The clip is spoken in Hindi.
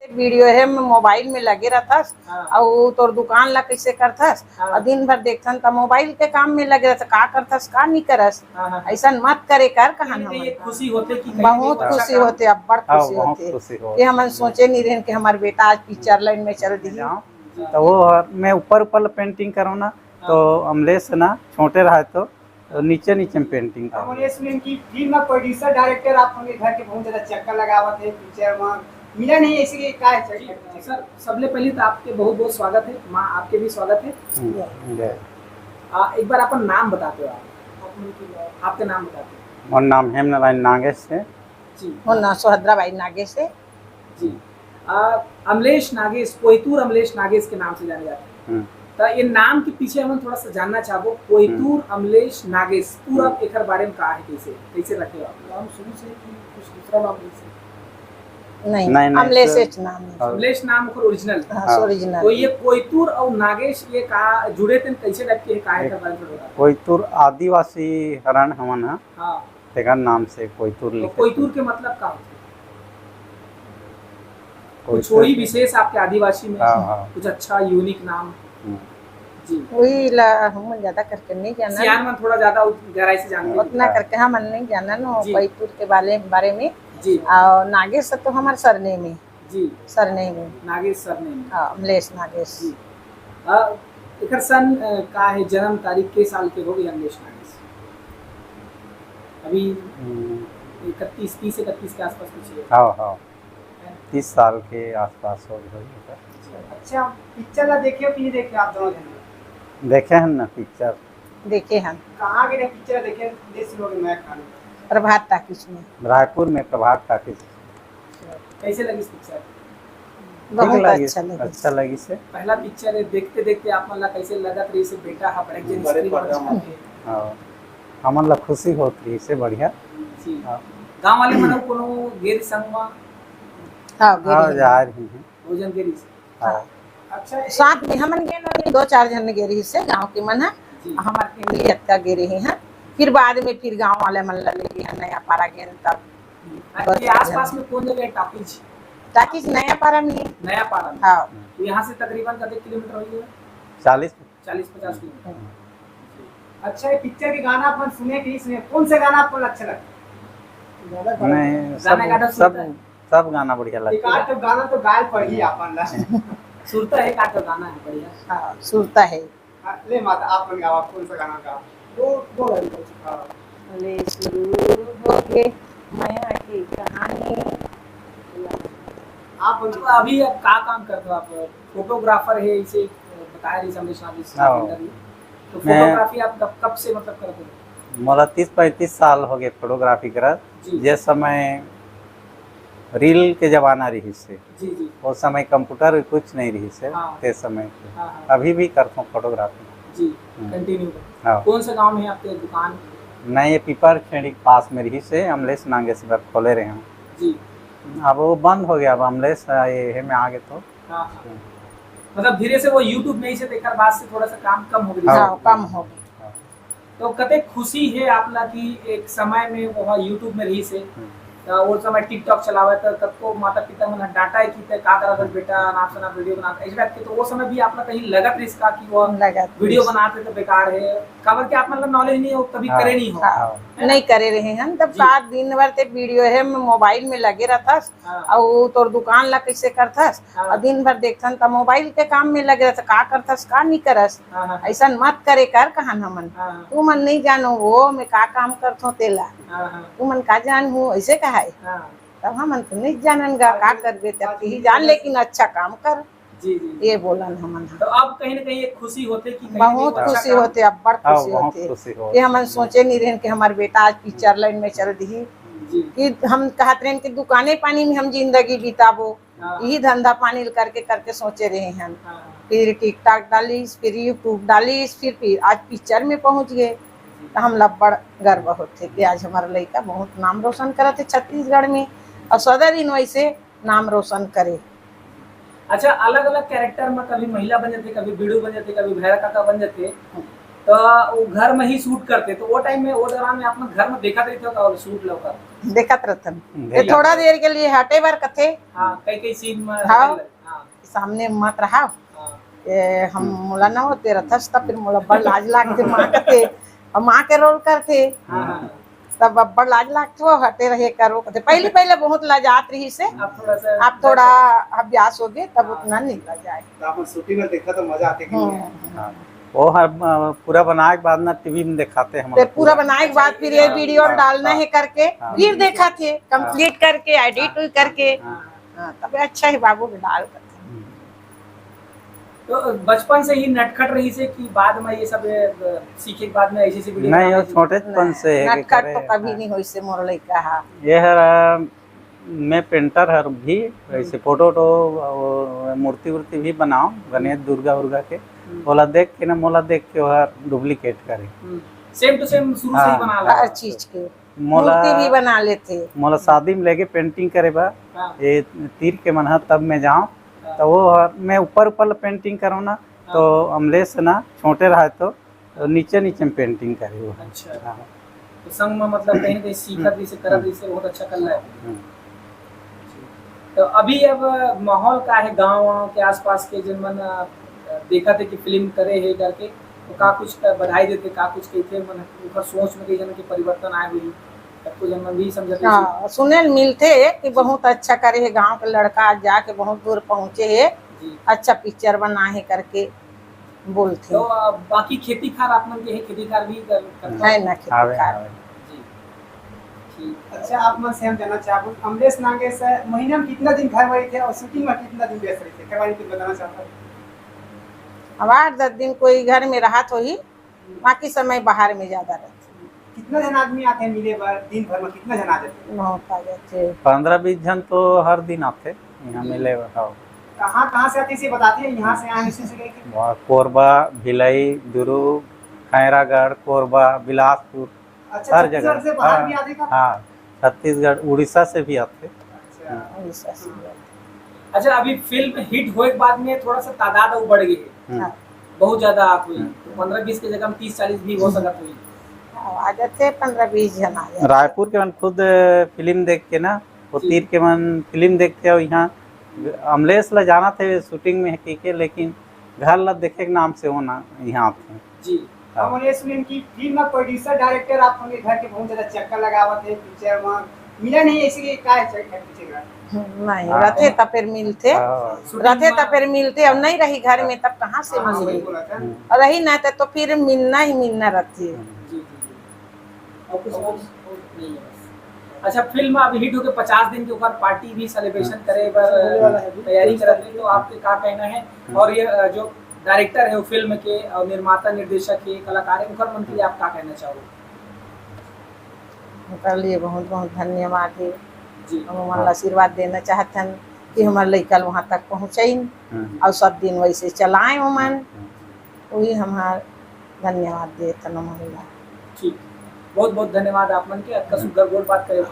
वीडियो है मैं मोबाइल में लगे रहथस और तोर दुकान ला कैसे करथस और दिन भर देखथन त मोबाइल के काम में लगे रहथस का करथस का नहीं करस ऐसा मत करे कर कहन हम खुशी होते कि बहुत खुशी होते अब बड़ खुशी होते कि हम सोचे नहीं रहे कि हमारे बेटा आज पिक्चर लाइन में चल दी तो वो मैं ऊपर ऊपर पेंटिंग करूँ ना तो अमलेश ना छोटे रहा तो नीचे नीचे में पेंटिंग कर अमलेश में की फिल्म में प्रोड्यूसर डायरेक्टर आप हमें घर के बहुत ज्यादा चक्कर लगावत है पिक्चर में मिला नहीं ऐसे का है सर। सबले पहले तो आपके बहुत बहुत स्वागत है, माँ आपके भी स्वागत है। एक बार अपन नाम बताते हो आप आपके नाम बताते हो। और नाम हेमनारायण नागेश है जी और ना सुभद्राबाई नागेश है जी। अमलेश नागेश कोयतूर अमलेश नागेश के नाम से जाने जाते हैं। तो ये नाम के पीछे हम थोड़ा सा जानना चाहबो कोयतूर अमलेश नागेश पूरा एकर बारे में कहा है कैसे कैसे रखे आप नाम शुरू से कि कुछ दूसरा नाम नहीं अमलेश नाम है। अमलेश नाम को ओरिजिनल ओरिजिनल तो ये कोयतूर और नागेश ये का जुड़े थे कैसे रखे है काहे का बारे में थोड़ा कोयतूर आदिवासी हरण हमन है। हां तेरा नाम से कोयतूर लिखे। कोयतूर के मतलब का होता है कुछ वही विशेष आपके आदिवासी में कुछ अच्छा यूनिक नाम जी वही ला हम ज्यादा करके नहीं जाना सियान में थोड़ा ज्यादा गहराई से जानते उतना करके हम नहीं जाना ना कोयतूर के बारे में जी और नागेश तो हमारे सरनेम में जी सरनेम में नागेश सरनेम हां अमलेश नागेश जी। एकर सन का है जन्म तारीख के साल के हो गए अमलेश नागेश अभी 31 के आसपास कुछ है। हां हां 30 साल के आसपास हो गए। अच्छा पिक्चर ला देखे हो कि नहीं देखे आप दोनों जने देखे हैं ना पिक्चर देखे हम कहाँ गए पिक्चर देखे देश लोग मैं खान प्रभात टाकीज में रायपुर में प्रभात टाकीज। कैसे लगी इस पिक्चर बहुत अच्छा लगी से पहला पिक्चर है देखते देखते आप मन ला कैसे लगत रही से बेटा हा बड़े जन स्क्रीन पर हां हमन ला खुशी होत रही से बढ़िया जी। गांव वाले मन कोनो गेर संग में हां जा रही हैं भोजन गेरी हां अच्छा साथ में हमन गेल 2-4 जन गेरी से गांव के मन है हमार फैमिली अच्छा गे रही हैं फिर बाद में फिर गांव वाले मन ले नया पारा गेल तब ये आसपास में कौन जगह टाकीज नया पारा में नया पारा हां तो यहां से तकरीबन कितने किलोमीटर होगी 40-50 किलोमीटर। अच्छा ये पिक्चर के गाना अपन सुने कि इसमें कौन से गाना आपको अच्छा लगता नहीं सब गाना बढ़िया लगता है। एक तो गाना तो गायल पड़ी अपन ला सुरता है का तो गाना है बढ़िया हां सुरता है ले माता आप मन गावा कौन सा गाना गा दो लाइन ले शुरू हो के माया की कहानी आप अभी अब का काम करते हो आप फोटोग्राफर है इसे बताया रही अमलेश नागेश तो फोटोग्राफी आप कब से मतलब करते हो मोला 30-35 साल हो गए फोटोग्राफी करत जिस समय रील के जमाना रही से जी जी उस समय कंप्यूटर कुछ नहीं रही से ते समय अभी भी करता हूँ फोटोग्राफी जी कंटिन्यू कौन सा गांव में है आपके दुकान नहीं ये पीपर खेड़ी के पास में रही से अमलेश नागेश पर खोले रहे हैं जी अब वो बंद हो गया अब अमलेश ये में आ गए तो मतलब धीरे से वो YouTube में ही से देखकर बाद से थोड़ा सा काम कम हो गया कम हो गया तो कते खुशी है आपला कि एक समय में वो YouTube में रही से वो समय टिकटॉक चलावे तो तब को माता पिता मन डाटा है कि ते का करत बेटा नाप सना वीडियो बनाते इस बात के तो वो समय भी आपला कहीं लगत रिस्क कि वो वीडियो बनाते तो बेकार है खबर के आप मतलब नॉलेज नहीं हो कभी करे नहीं हो नहीं करे रहे हैं तब सात दिन भर ते वीडियो है मैं मोबाइल में लगे रहथस और तोर दुकान ला कैसे करथस और दिन भर देखथन त मोबाइल के काम में लगे रहथस का करथस का नहीं करस ऐसा मत करे कर कहन हमन तू मन नहीं जानो वो मैं का काम करथो तेला तू मन का जान हूँ ऐसे कहा है तब हम तो नहीं जाननगा का करबे तब ही जान लेकिन अच्छा काम कर जी जी ये बोलन हमन तो अब कहीं ना कहीं एक खुशी होते कि बहुत खुशी होते अब बड़ खुशी होते कि हमन सोचे नहीं रहे कि हमारे बेटा आज पिक्चर लाइन में चल दी कि हम कहते रहे कि दुकाने पानी में हम जिंदगी बिताबो यही धंधा पानी करके करके सोचे रहे हैं फिर टिकटॉक डालीस फिर यूट्यूब डालीस फिर आज पिक्चर में पहुंच गए तो हम ला बड़ गर्व होते कि आज हमारा लड़का बहुत नाम रोशन करते छत्तीसगढ़ में और सदर दिन वैसे नाम रोशन करे। अच्छा अलग अलग कैरेक्टर में कभी महिला बन जाते कभी बीड़ू बन जाते कभी भैरा काका बन जाते तो वो घर में ही शूट करते, तो वो टाइम में वो दौरान में अपने घर में देखा रहते हो शूट लोग देखत रहतन ये थोड़ा देर के लिए हटे बार कथे कई सीन में हाँ सामने मत रहा हम मोला ना होते रथस तब फिर मोला बड़ लाज लागते माँ के और माँ के रोल करते तब बड़ लाज लागते हो हटे रहे करो कहते पहले पहले बहुत लाजात रही से अब थोड़ा अभ्यास हो गए तब उतना नहीं लजाए। आपने शूटिंग में देखा तो मजा आते कि वो हर पूरा बनाए के बाद ना टीवी में दिखाते हैं फिर पूरा बनाए के बाद फिर ये वीडियो डालना है करके फिर देखा थे कंप्लीट करके एडिट करके तब अच्छा है बाबू डाल करते। तो बचपन से ही नटखट रही से कि बाद में ये सब सीखे के बाद में ऐसी सी वीडियो नहीं, छोटेपन से नटखट तो कभी नहीं हुई से मोर लइका हा ये है मैं पेंटर हर भी ऐसे फोटो और मूर्ति वूर्ति भी बनाओ गणेश दुर्गा उर्गा के मोला देख के ना मोला देख के हर डुप्लीकेट करे सेम टू सेम शुरू से ही बना ला हर चीज के मूर्ति भी बना लेते। मोला शादी में लेके पेंटिंग करे बा ये तीर के मन तब मैं जाऊँ तो वो मैं ऊपर ऊपर पेंटिंग करूँ ना तो अमलेस ना छोटे रहे तो नीचे नीचे में पेंटिंग करे वो। अच्छा तो संग में मतलब कहीं कहीं सीखा भी से करब भी से बहुत अच्छा कर रहा है। तो अभी अब माहौल का है गांव के आसपास के जिन मन देखा थे कि फिल्म करे है करके तो का कुछ बधाई देते का कुछ कहते मन ऊपर सोच में कई जन के परिवर्तन आए हुई सबको जन भी समझते हाँ सुने मिलते कि बहुत अच्छा करे है गांव के लड़का जाके बहुत दूर पहुँचे है अच्छा पिक्चर बना है करके बोलते। तो बाकी खेती खार आप मन के है खेती खार भी करते है ना खेती खार जी ठीक। अच्छा आप मन से हम जानना चाहूँ अमलेश नागेश महीने में कितना दिन घर रहे थे और शूटिंग में कितना दिन व्यस्त रहे थे क्या बारे में बताना चाहता हूँ। अब 8-10 दिन कोई घर में रहा तो ही बाकी समय बाहर में ज्यादा रहते। कितना जन आदमी आते हैं मिले बार दिन भर में कितना जन आ जाते हैं। बहुत आ जाते 15-20 जन तो हर दिन आते यहाँ मिले बताओ कहाँ से आते इसे बताते हैं यहाँ से आए से गए थे कोरबा भिलाई दुरू खैरागढ़ कोरबा बिलासपुर अच्छा हर जगह से बाहर भी आते का हाँ छत्तीसगढ़ उड़ीसा से भी आते। अच्छा अभी फिल्म हिट होए के बाद में थोड़ा सा तादाद और बढ़ गई है बहुत ज्यादा आप हुई तो 15-20 के जगह में 30-40 भी हो सकता हुई आ जाते 15-20 जन आ जाते। रायपुर के मन खुद फिल्म देख के ना वो तीर के मन फिल्म देखते हो यहाँ अमलेश ला जाना थे शूटिंग में के लेकिन घर ला देखे के नाम से होना यहाँ आते जी। हम ये सुने कि फिल्म में प्रोड्यूसर डायरेक्टर आप होंगे घर के बहुत ज्यादा चक्कर लगावत है पिक्चर में मिला नहीं ऐसे का है पिक्चर नहीं रहते तब फिर मिलते रहते तब फिर मिलते और नहीं रही घर में तब कहाँ से मिले और रही ना तो फिर मिलना ही मिलना रहती है। अच्छा फिल्म अभी हिट होके 50 दिन के ऊपर पार्टी भी सेलिब्रेशन करे पर तैयारी कर रहे तो आपके क्या कहना है और ये जो डायरेक्टर है वो फिल्म के और निर्माता निर्देशक है कलाकार है उनका मन के लिए आप क्या कहना चाहोगे। उनके लिए बहुत बहुत धन्यवाद है हम हमारा आशीर्वाद देना चाहते हैं कि हमारे लड़का वहाँ तक पहुँचे और सब दिन वैसे चलाएं उमन वही हमारा धन्यवाद देते हैं। ठीक बहुत बहुत धन्यवाद आप मन के सुगर गोल बात करे।